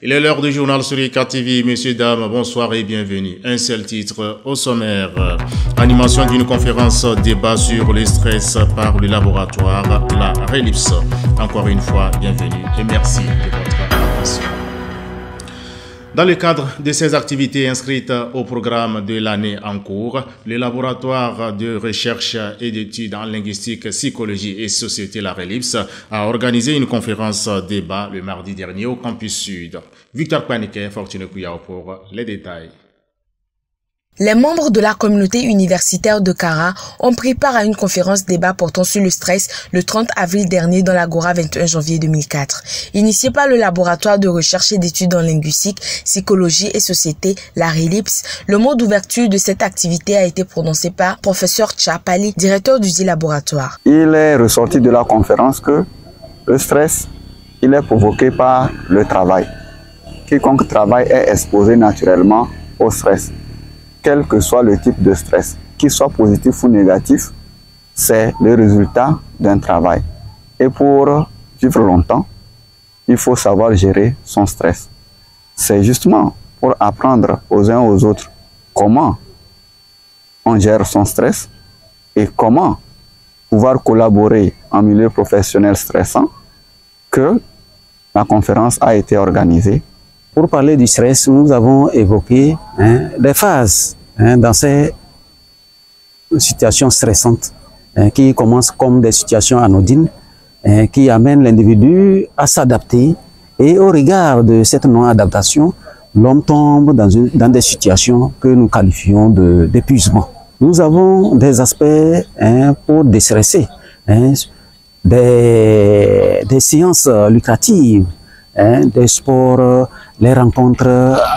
Il est l'heure du journal sur IK TV. Messieurs, dames, bonsoir et bienvenue. Un seul titre au sommaire. Animation d'une conférence débat sur le stress par le laboratoire, la RELIPS. Encore une fois, bienvenue et merci de votre attention. Dans le cadre de ces activités inscrites au programme de l'année en cours, le laboratoire de recherche et d'études en linguistique, psychologie et société, la RELIPS, a organisé une conférence débat le mardi dernier au campus sud. Victor Paniquet, Fortune Kouyao pour les détails. Les membres de la communauté universitaire de Kara ont pris part à une conférence débat portant sur le stress le 30 avril dernier dans l'Agora 21 janvier 2004. Initiée par le laboratoire de recherche et d'études en linguistique, psychologie et société, la RELIPS, le mot d'ouverture de cette activité a été prononcé par professeur Tchapali, directeur du dit laboratoire. Il est ressorti de la conférence que le stress, il est provoqué par le travail. Quiconque travaille est exposé naturellement au stress. Quel que soit le type de stress, qu'il soit positif ou négatif, c'est le résultat d'un travail. Et pour vivre longtemps, il faut savoir gérer son stress. C'est justement pour apprendre aux uns aux autres comment on gère son stress et comment pouvoir collaborer en milieu professionnel stressant que la conférence a été organisée. Pour parler du stress, nous avons évoqué des phases dans ces situations stressantes qui commencent comme des situations anodines, qui amènent l'individu à s'adapter. Et au regard de cette non-adaptation, l'homme tombe dans des situations que nous qualifions d'épuisement. Nous avons des aspects pour déstresser, des séances lucratives, des sports, les rencontres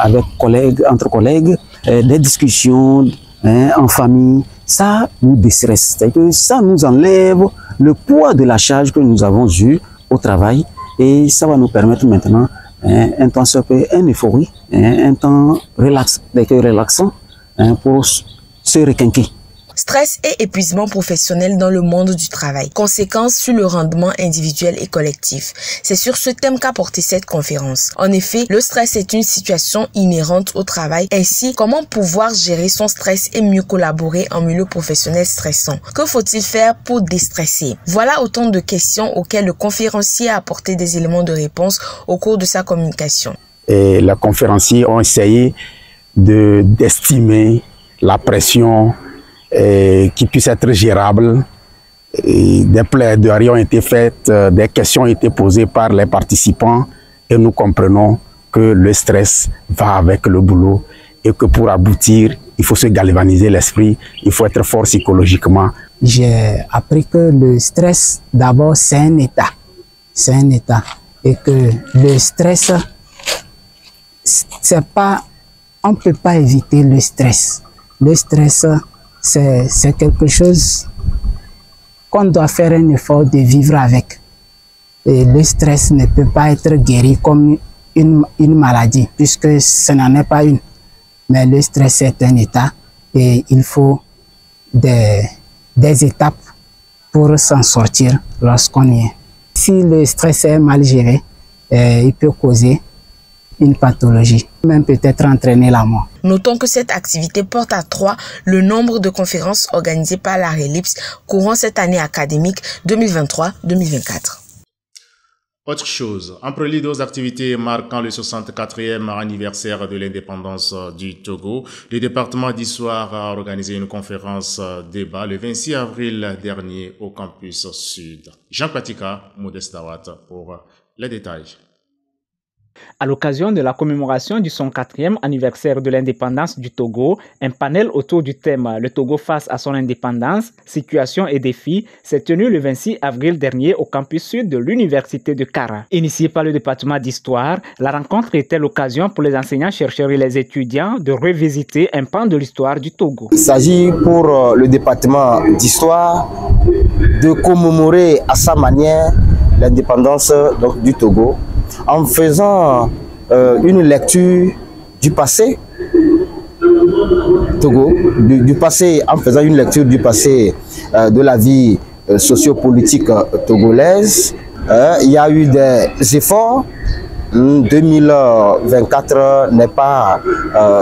avec collègues, entre collègues, des discussions en famille. Ça nous déstresse, c'est-à-dire que ça nous enlève le poids de la charge que nous avons eue au travail et ça va nous permettre maintenant un temps un euphorie, un temps relaxant pour se requinquer. Stress et épuisement professionnel dans le monde du travail. Conséquences sur le rendement individuel et collectif. C'est sur ce thème qu'a porté cette conférence. En effet, le stress est une situation inhérente au travail. Ainsi, comment pouvoir gérer son stress et mieux collaborer en milieu professionnel stressant? Que faut-il faire pour déstresser? Voilà autant de questions auxquelles le conférencier a apporté des éléments de réponse au cours de sa communication. Et les conférenciers ont essayé d'estimer la pression qui puisse être gérable. Et des plaidoiries ont été faites, des questions ont été posées par les participants et nous comprenons que le stress va avec le boulot et que pour aboutir, il faut se galvaniser l'esprit, il faut être fort psychologiquement. J'ai appris que le stress, d'abord, c'est un état. C'est un état. Et que le stress, c'est pas, on ne peut pas éviter le stress. Le stress, c'est quelque chose qu'on doit faire un effort de vivre avec. Et le stress ne peut pas être guéri comme une maladie, puisque ce n'en est pas une. Mais le stress est un état et il faut des étapes pour s'en sortir lorsqu'on y est. Si le stress est mal géré, il peut causer une pathologie, même peut-être entraîner la mort. Notons que cette activité porte à 3 le nombre de conférences organisées par la RELIPS courant cette année académique 2023-2024. Autre chose, en prélude aux activités marquant le 64e anniversaire de l'indépendance du Togo, le département d'histoire a organisé une conférence débat le 26 avril dernier au campus sud. Jean Patika, Modeste Dawat pour les détails. À l'occasion de la commémoration du 104e anniversaire de l'indépendance du Togo, un panel autour du thème « Le Togo face à son indépendance, situation et défis » s'est tenu le 26 avril dernier au campus sud de l'université de Kara. Initiée par le département d'histoire, la rencontre était l'occasion pour les enseignants-chercheurs et les étudiants de revisiter un pan de l'histoire du Togo. Il s'agit pour le département d'histoire de commémorer à sa manière l'indépendance du Togo, en faisant une lecture du passé Togo, du passé, en faisant une lecture du passé de la vie sociopolitique togolaise. Il y a eu des efforts 2024 n'est pas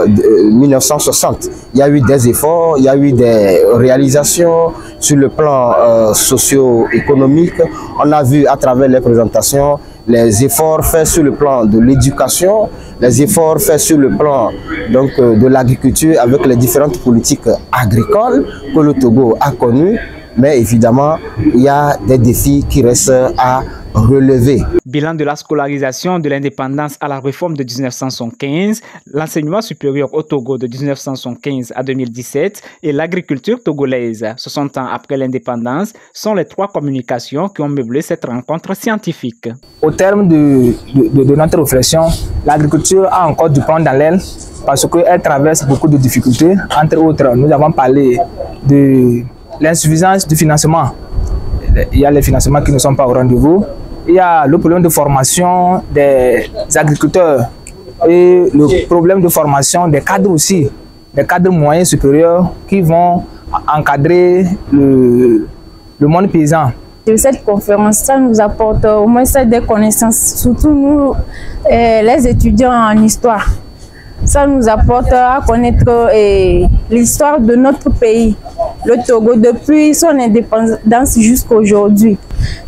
1960. Il y a eu des efforts, il y a eu des réalisations sur le plan socio-économique. On a vu à travers les présentations les efforts faits sur le plan de l'éducation, les efforts faits sur le plan donc, de l'agriculture avec les différentes politiques agricoles que le Togo a connues. Mais évidemment, il y a des défis qui restent à relever. Bilan de la scolarisation de l'indépendance à la réforme de 1975, l'enseignement supérieur au Togo de 1975 à 2017 et l'agriculture togolaise 60 ans après l'indépendance sont les trois communications qui ont meublé cette rencontre scientifique. Au terme de notre réflexion, l'agriculture a encore du plomb dans l'aile parce qu'elle traverse beaucoup de difficultés. Entre autres, nous avons parlé de l'insuffisance du financement. Il y a les financements qui ne sont pas au rendez-vous. Il y a le problème de formation des agriculteurs et le problème de formation des cadres aussi, des cadres moyens supérieurs qui vont encadrer le monde paysan. De cette conférence, ça nous apporte au moins des connaissances, surtout nous, les étudiants en histoire. Ça nous apporte à connaître l'histoire de notre pays, le Togo, depuis son indépendance jusqu'à aujourd'hui.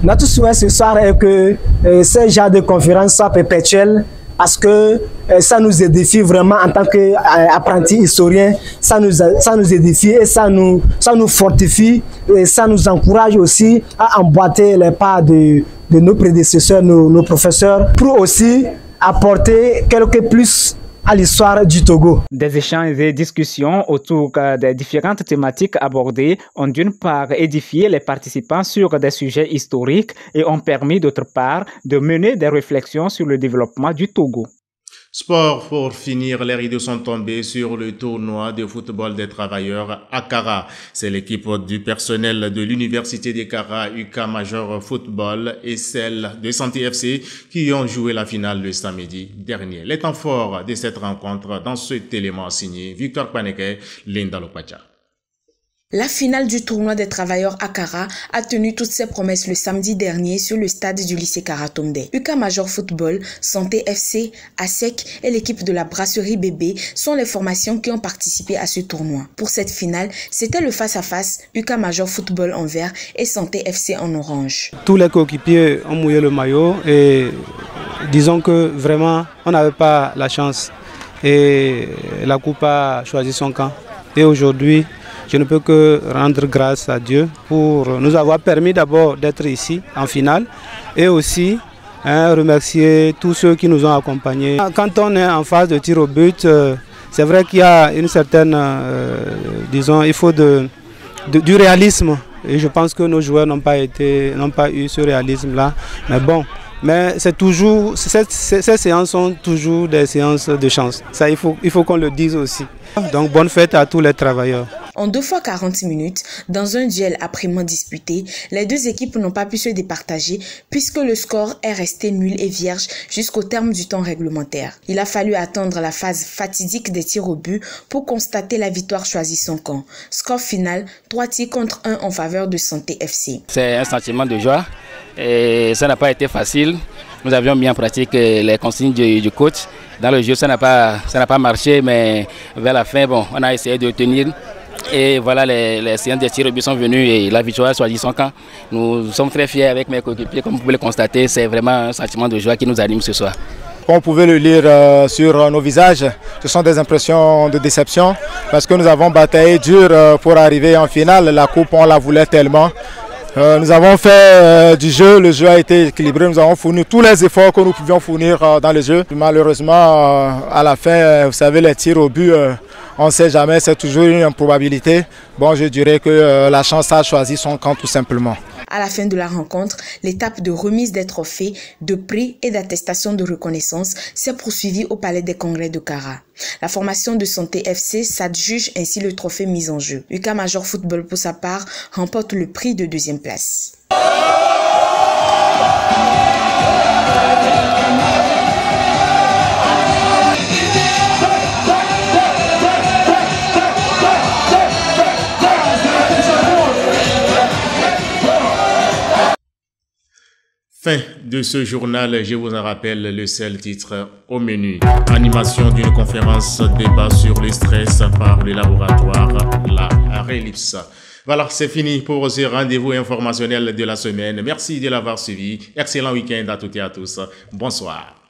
Notre souhait ce soir est que ce genre de conférence soit perpétuel parce que ça nous édifie vraiment en tant qu'apprentis historiens, ça nous édifie et ça nous fortifie et ça nous encourage aussi à emboîter les pas de nos prédécesseurs, nos professeurs, pour aussi apporter quelque plus à l'histoire du Togo. Des échanges et discussions autour des différentes thématiques abordées ont d'une part édifié les participants sur des sujets historiques et ont permis d'autre part de mener des réflexions sur le développement du Togo. Sport, pour finir, les rideaux sont tombés sur le tournoi de football des travailleurs à Kara. C'est l'équipe du personnel de l'Université des Kara, UK Major Football et celle de Santé FC qui ont joué la finale le samedi dernier. Les temps forts de cette rencontre dans cet élément signé Victor Paneke, Linda Lopacha. La finale du tournoi des travailleurs à Kara a tenu toutes ses promesses le samedi dernier sur le stade du lycée Karatombe. UK Major Football, Santé FC, ASEC et l'équipe de la brasserie Bébé sont les formations qui ont participé à ce tournoi. Pour cette finale, c'était le face-à-face UK Major Football en vert et Santé FC en orange. Tous les coéquipiers ont mouillé le maillot et disons que vraiment on n'avait pas la chance et la coupe a choisi son camp. Et aujourd'hui, je ne peux que rendre grâce à Dieu pour nous avoir permis d'abord d'être ici en finale et aussi remercier tous ceux qui nous ont accompagnés. Quand on est en phase de tir au but, c'est vrai qu'il y a une certaine, disons, il faut du réalisme. Et je pense que nos joueurs n'ont pas eu ce réalisme-là. Mais bon, mais c'est toujours, ces séances sont toujours des séances de chance. Ça, il faut qu'on le dise aussi. Donc bonne fête à tous les travailleurs. En 2 fois 40 minutes, dans un duel âprement disputé, les deux équipes n'ont pas pu se départager puisque le score est resté nul et vierge jusqu'au terme du temps réglementaire. Il a fallu attendre la phase fatidique des tirs au but pour constater la victoire choisie son camp. Score final, 3 tirs contre 1 en faveur de Santé FC. C'est un sentiment de joie et ça n'a pas été facile. Nous avions mis en pratique les consignes du coach. Dans le jeu, ça n'a pas marché, mais vers la fin, bon, on a essayé de tenir. Et voilà, les séances de tir au but sont venues et la victoire a choisi son camp. Nous sommes très fiers avec mes coéquipiers. Comme vous pouvez le constater, c'est vraiment un sentiment de joie qui nous anime ce soir. Comme vous pouvez le lire sur nos visages, ce sont des impressions de déception parce que nous avons bataillé dur pour arriver en finale. La coupe, on la voulait tellement. Nous avons fait du jeu, le jeu a été équilibré, nous avons fourni tous les efforts que nous pouvions fournir dans le jeu. Malheureusement, à la fin, vous savez, les tirs au but, on ne sait jamais, c'est toujours une improbabilité. Bon, je dirais que la chance a choisi son camp tout simplement. À la fin de la rencontre, l'étape de remise des trophées, de prix et d'attestation de reconnaissance s'est poursuivie au Palais des Congrès de Kara. La formation de Santé FC s'adjuge ainsi le trophée mis en jeu. UK Major Football, pour sa part, remporte le prix de 2e place. Fin de ce journal, je vous en rappelle le seul titre au menu. Animation d'une conférence débat sur le stress par le laboratoire, la RELIPS. Voilà, c'est fini pour ce rendez-vous informationnel de la semaine. Merci de l'avoir suivi. Excellent week-end à toutes et à tous. Bonsoir.